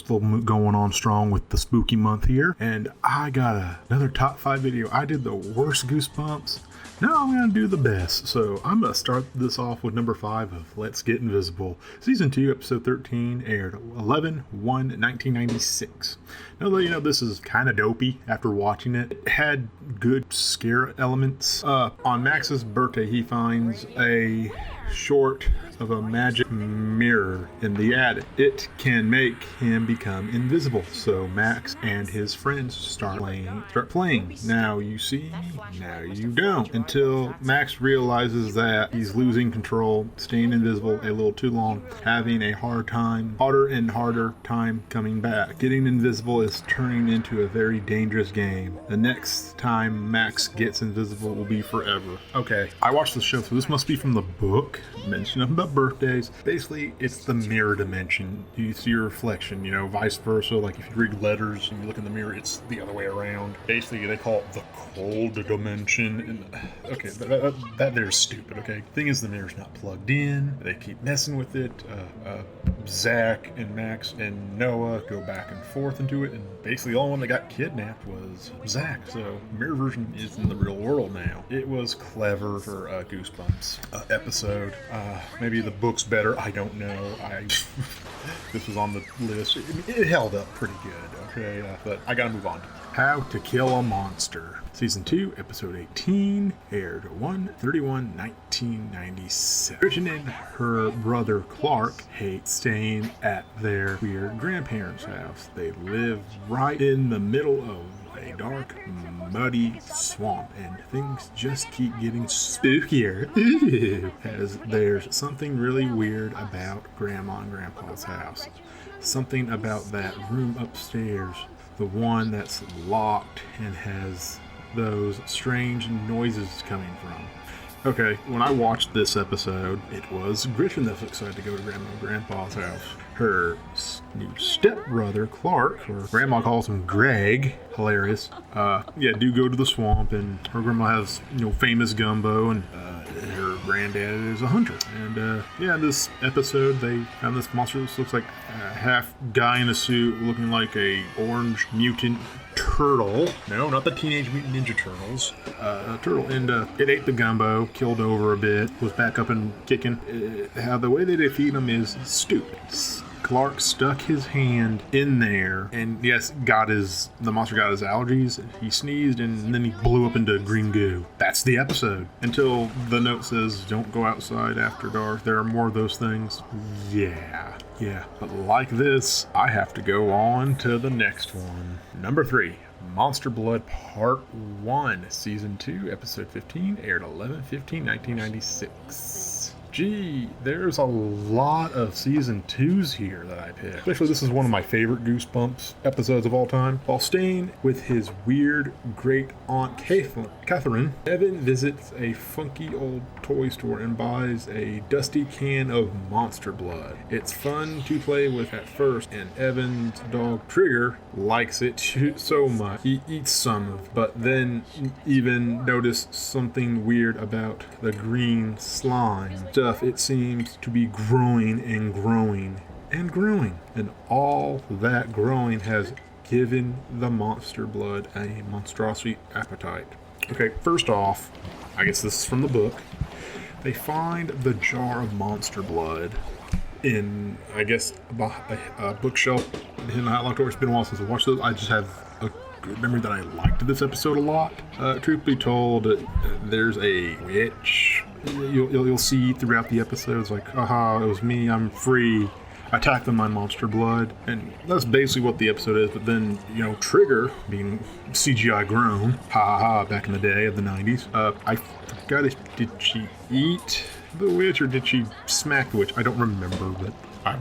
still going on strong with the spooky month here. And I got another top 5 video. I did the worst Goosebumps. Now I'm going to do the best. So I'm going to start this off with number 5 of Let's Get Invisible. Season 2, episode 13, aired 11/1/1996. Now that you know this is kind of dopey after watching it. It had good scare elements. On Max's birthday, he finds a short of a magic mirror in the attic. It can make him become invisible. So Max and his friends start playing. Now you see, now you don't. Until Max realizes that he's losing control, staying invisible a little too long, having a harder and harder time coming back. Getting invisible is turning into a very dangerous game. The next time Max gets invisible will be forever. Okay, I watched the show, so this must be from the book. Mention about birthdays. Basically, it's the mirror dimension. You see your reflection, vice versa. Like if you read letters and you look in the mirror, it's the other way around. Basically, they call it the cold dimension. And okay, that there's stupid. Okay, thing is, the mirror's not plugged in. They keep messing with it. Zach and Max and Noah go back and forth into it, and basically the only one that got kidnapped was Zach. So mirror version is in the real world now. It was clever for a Goosebumps episode. Maybe the book's better. I don't know. This was on the list. It held up pretty good. Okay, but I gotta move on. How to Kill a Monster. Season 2, Episode 18, aired 1/31/1996. Gretchen and her brother Clark hate staying at their weird grandparents' house. They live right in the middle of a dark, muddy swamp, and things just keep getting spookier. As there's something really weird about Grandma and Grandpa's house. Something about that room upstairs, the one that's locked and has those strange noises coming from. Okay, when I watched this episode, it was Gretchen that was excited to go to Grandma and Grandpa's house. Her new stepbrother, Clark, or Grandma calls him Greg, hilarious, do go to the swamp, and her grandma has, famous gumbo, and her granddad is a hunter. And, this episode, they found this monster that looks like a half guy in a suit looking like a orange mutant turtle. No, not the Teenage Mutant Ninja Turtles. A turtle. And it ate the gumbo, killed over a bit, was back up and kicking. How the way they defeat him is stupid. Clark stuck his hand in there, and yes, the monster got his allergies. He sneezed, and then he blew up into green goo. That's the episode. Until the note says, "Don't go outside after dark." There are more of those things. Yeah. But like this, I have to go on to the next one. Number 3. Monster Blood Part 1, Season 2, Episode 15, aired 11/15/1996. Gee, there's a lot of Season 2s here that I picked. Especially this is one of my favorite Goosebumps episodes of all time. While staying with his weird great-aunt Catherine, Evan visits a funky old toy store and buys a dusty can of Monster Blood. It's fun to play with at first, and Evan's dog Trigger likes it so much. He eats some of it, but then even noticed something weird about the green slime. It seems to be growing and growing and growing, and all that growing has given the Monster Blood a monstrosity appetite. Okay, first off, I guess this is from the book. They find the jar of Monster Blood in, I guess, a bookshelf in the Hot Door. It's been a while since I watched those. I just have a good memory that I liked this episode a lot. Truth be told, there's a witch you'll see throughout the episodes, like, haha, it was me, I'm free, attack them on Monster Blood. And that's basically what the episode is. But then, Trigger, being CGI grown, back in the day of the 90s, I forgot, did she eat the witch or did she smack the witch? I don't remember, but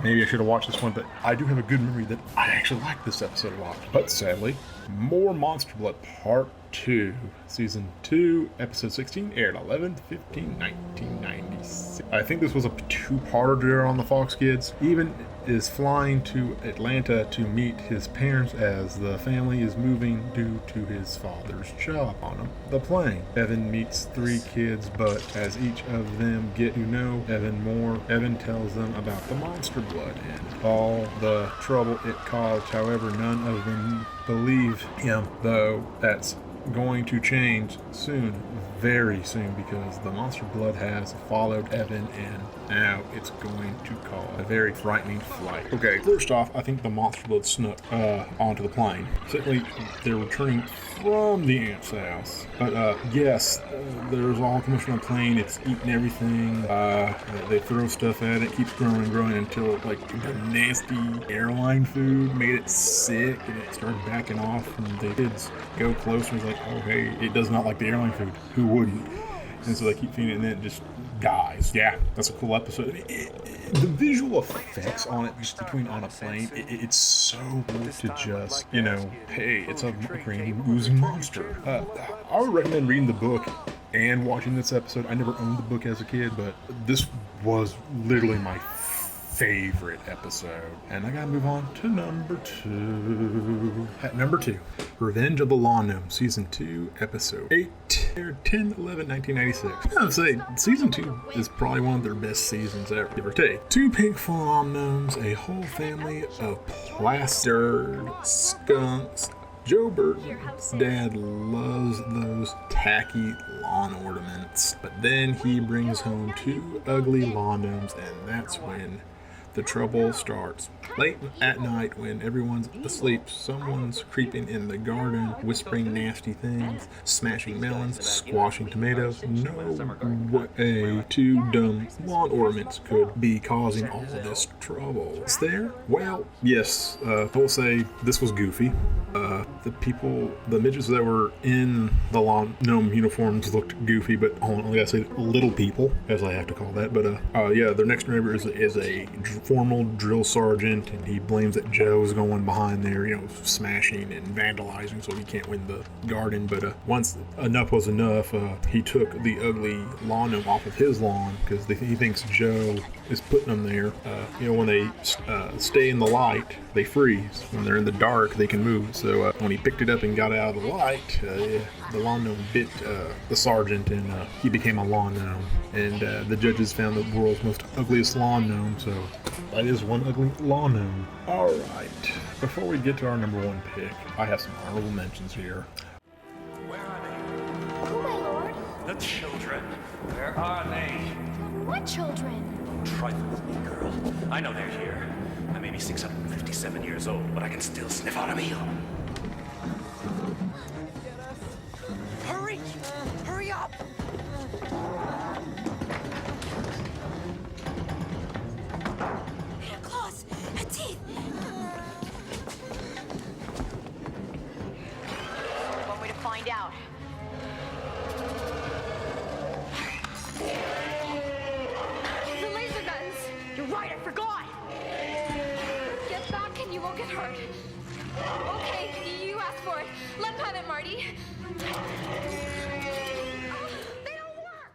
maybe I should have watched this one, but I do have a good memory that I actually liked this episode a lot. But sadly, more Monster Blood Part 2, Season 2, Episode 16, aired 11/15/1996. I think this was a two-parter there on the Fox Kids. Even is flying to Atlanta to meet his parents as the family is moving due to his father's job on the plane. Evan meets 3 kids, but as each of them get to know Evan more, Evan tells them about the monster blood and all the trouble it caused. However, none of them believe him, though that's going to change soon, very soon, because the monster blood has followed Evan and now it's going to cause a very frightening flight. Okay, first off, I think the monster blood snuck onto the plane. Secondly, they're returning from the aunt's house. But yes, there's all commotion on the plane. It's eating everything. They throw stuff at it, keeps growing and growing until like the nasty airline food made it sick and it started backing off. And the kids go closer and it's like, oh hey, it does not like the airline food. Who wouldn't? And so they keep feeding it and then it just dies. Yeah, that's a cool episode. The visual effects on it, just between on a plane, it's so cool to just, hey, it's a green oozing monster. I would recommend reading the book and watching this episode. I never owned the book as a kid, but this was literally my favorite episode. And I gotta move on to number 2. At number 2, Revenge of the Lawn Gnome, Season 2, Episode 8, aired 10/11/1996. I would say Season 2 is probably one of their best seasons ever, give or take. 2 pink lawn gnomes, a whole family of plastered skunks. Joe Burton's dad loves those tacky lawn ornaments, but then he brings home 2 ugly lawn gnomes, and that's when the trouble starts. Late at night, when everyone's asleep, someone's creeping in the garden, whispering nasty things, smashing melons, squashing tomatoes. No way 2 dumb lawn ornaments could be causing all this trouble. Is there? Well, yes, we'll say this was goofy. The midgets that were in the lawn gnome uniforms looked goofy, but only I say little people, as I have to call that. But yeah, their next door neighbor is a formal drill sergeant, and he blames that Joe's going behind there, smashing and vandalizing, so he can't win the garden. But once enough was enough, he took the ugly lawn gnome off of his lawn because he thinks Joe is putting them there. When they stay in the light, they freeze. When they're in the dark, they can move. So when he picked it up and got it out of the light, the lawn gnome bit the sergeant, and he became a lawn gnome. And the judges found the world's most ugliest lawn gnome, so that is one ugly lawn gnome. Alright, before we get to our number 1 pick, I have some honorable mentions here. Where are they? Who, my lord? The children. Where are they? What children? Trifle with me, girl. I know they're here. I may be 657 years old, but I can still sniff out a meal. Hurry! Hurry up! Claws! Teeth! One way to find out. The laser guns! You're right, I forgot! Get back and you won't get hurt. Okay, you asked for it. Let them have it, Marty. They don't work!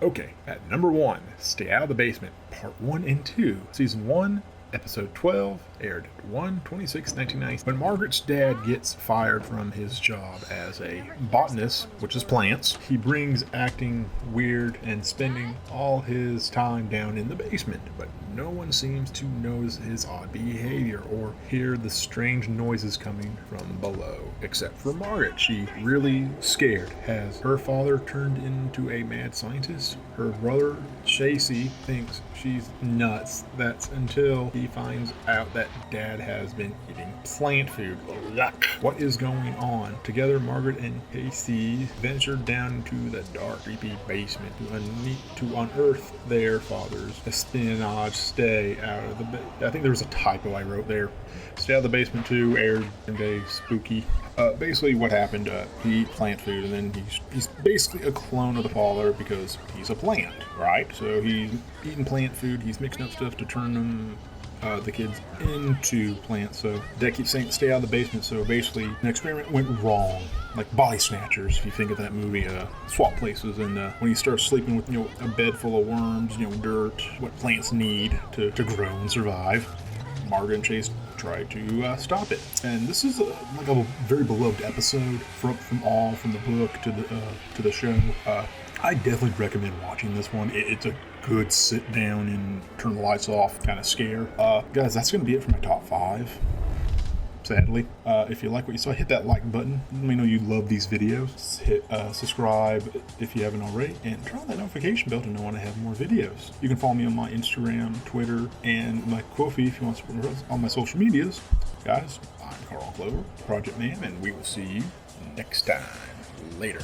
Okay, at number 1, Stay Out of the Basement, Part 1 and 2, Season 1, Episode 12, aired 1/26/1990. When Margaret's dad gets fired from his job as a botanist, which is plants, he brings acting weird and spending all his time down in the basement. But no one seems to notice his odd behavior or hear the strange noises coming from below, except for Margaret. She really scared. Has her father turned into a mad scientist? Her brother, Chasey, thinks she's nuts. That's until he finds out that Dad has been eating plant food. Yuck. What is going on? Together, Margaret and Casey venture down into the dark, creepy basement to unearth their father's espionage. Stay out of the I think there was a typo I wrote there. Stay Out of the Basement 2 aired in day spooky. Basically what happened, he eat plant food, and then he's basically a clone of the father because he's a plant, right? So he's eating plant food, he's mixing up stuff to turn them, the kids, into plants. So Dad keeps saying stay out of the basement, so basically an experiment went wrong. Like Body Snatchers, if you think of that movie, swap places, and when you start sleeping with a bed full of worms, dirt, what plants need to grow and survive. Margaret and Chase try to stop it. And this is like a very beloved episode from the book to the show. I definitely recommend watching this one. It's a good sit down and turn the lights off kind of scare. Guys, that's going to be it for my top 5. Sadly, if you like what you saw, hit that like button. Let me know you love these videos. Hit subscribe if you haven't already, and turn on that notification bell to know when I have more videos. You can follow me on my Instagram, Twitter, and my Ko-fi if you want to support me on my social medias. Guys, I'm Carl Clover, Project Man, and we will see you next time. Later.